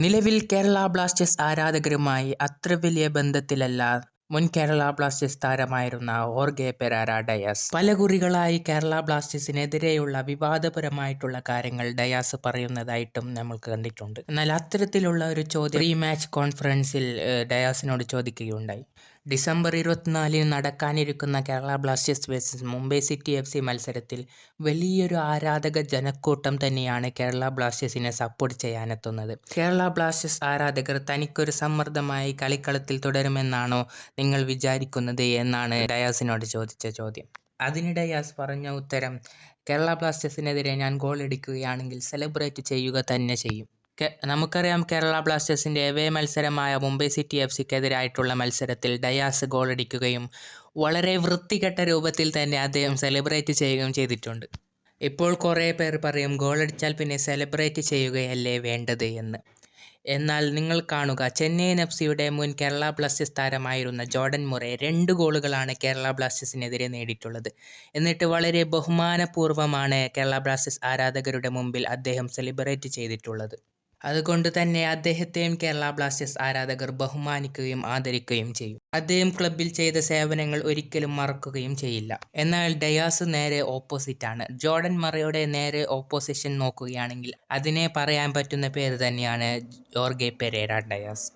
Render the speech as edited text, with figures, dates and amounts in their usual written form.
നിലവിൽ കേരള ബ്ലാസ്റ്റേഴ്സ് ആരാധകരുമായി അത്ര വലിയ ബന്ധത്തിലല്ല മുൻ കേരള ബ്ലാസ്റ്റേഴ്സ് താരമായിരുന്ന ഹോർഗെ പെരേര ഡയസ്. പല കുറികളായി കേരള ബ്ലാസ്റ്റേഴ്സിനെതിരെയുള്ള വിവാദപരമായിട്ടുള്ള കാര്യങ്ങൾ ഡയാസ് പറയുന്നതായിട്ടും നമ്മൾക്ക് കണ്ടിട്ടുണ്ട്. എന്നാൽ അത്തരത്തിലുള്ള ഒരു ചോദ്യം പ്രീ മാച്ച് കോൺഫറൻസിൽ ഡയാസിനോട് ചോദിക്കുകയുണ്ടായി. ഡിസംബർ 24 നടക്കാനിരിക്കുന്ന Kerala Blasters versus Mumbai city FC മത്സരത്തിൽ വലിയൊരു ആരാധക ജനക്കൂട്ടം തന്നെയാണ് കേരള ബ്ലാസ്റ്റേഴ്സിനെ സപ്പോർട്ട് ചെയ്യാനെത്തുന്നത്. കേരള ബ്ലാസ്റ്റേഴ്സ് ആരാധകർ തനിക്കൊരു സമ്മർദ്ദമായി കളിക്കളത്തിൽ തുടരുമെന്നാണോ നിങ്ങൾ വിചാരിക്കുന്നത് എന്നാണ് ഡയാസിനോട് ചോദിച്ച ചോദ്യം. അതിന് ഡയാസ് പറഞ്ഞ ഉത്തരം, കേരള ബ്ലാസ്റ്റേഴ്സിനെതിരെ ഞാൻ ഗോൾ അടിക്കുകയാണെങ്കിൽ സെലിബ്രേറ്റ് ചെയ്യുക തന്നെ ചെയ്യും. നമുക്കറിയാം, കേരള ബ്ലാസ്റ്റേഴ്സിന്റെ എവേ മത്സരമായ മുംബൈ സിറ്റി FCക്കെതിരായിട്ടുള്ള മത്സരത്തിൽ ഡയാസ് ഗോളടിക്കുകയും വളരെ വൃത്തികെട്ട രൂപത്തിൽ തന്നെ അദ്ദേഹം സെലിബ്രേറ്റ് ചെയ്യുകയും ചെയ്തിട്ടുണ്ട്. ഇപ്പോൾ കുറേ പേർ പറയും ഗോളടിച്ചാൽ പിന്നെ സെലിബ്രേറ്റ് ചെയ്യുകയല്ലേ വേണ്ടത് എന്ന്. എന്നാൽ നിങ്ങൾ കാണുക, ചെന്നൈയിൻ FCയുടെ മുൻ കേരള ബ്ലാസ്റ്റേഴ്സ് താരമായിരുന്ന ജോർഡൻ മുറെ 2 ഗോളുകളാണ് കേരള ബ്ലാസ്റ്റേഴ്സിനെതിരെ നേടിയിട്ടുള്ളത്. എന്നിട്ട് വളരെ ബഹുമാനപൂർവ്വമാണ് കേരള ബ്ലാസ്റ്റേഴ്സ് ആരാധകരുടെ മുമ്പിൽ അദ്ദേഹം സെലിബ്രേറ്റ് ചെയ്തിട്ടുള്ളത്. അതുകൊണ്ട് തന്നെ അദ്ദേഹത്തെയും കേരള ബ്ലാസ്റ്റേഴ്സ് ആരാധകർ ബഹുമാനിക്കുകയും ആദരിക്കുകയും ചെയ്യും. അദ്ദേഹം ക്ലബിൽ ചെയ്ത സേവനങ്ങൾ ഒരിക്കലും മറക്കുകയും ചെയ്യില്ല. എന്നാൽ ഡയാസ് നേരെ ഓപ്പോസിറ്റ് ആണ്. ജോർഡൻ മുറെയുടെ നേരെ ഓപ്പോസിഷൻ നോക്കുകയാണെങ്കിൽ അതിനെ പറയാൻ പറ്റുന്ന പേര് തന്നെയാണ് ഹോർഗെ പെരേര ഡയാസ്.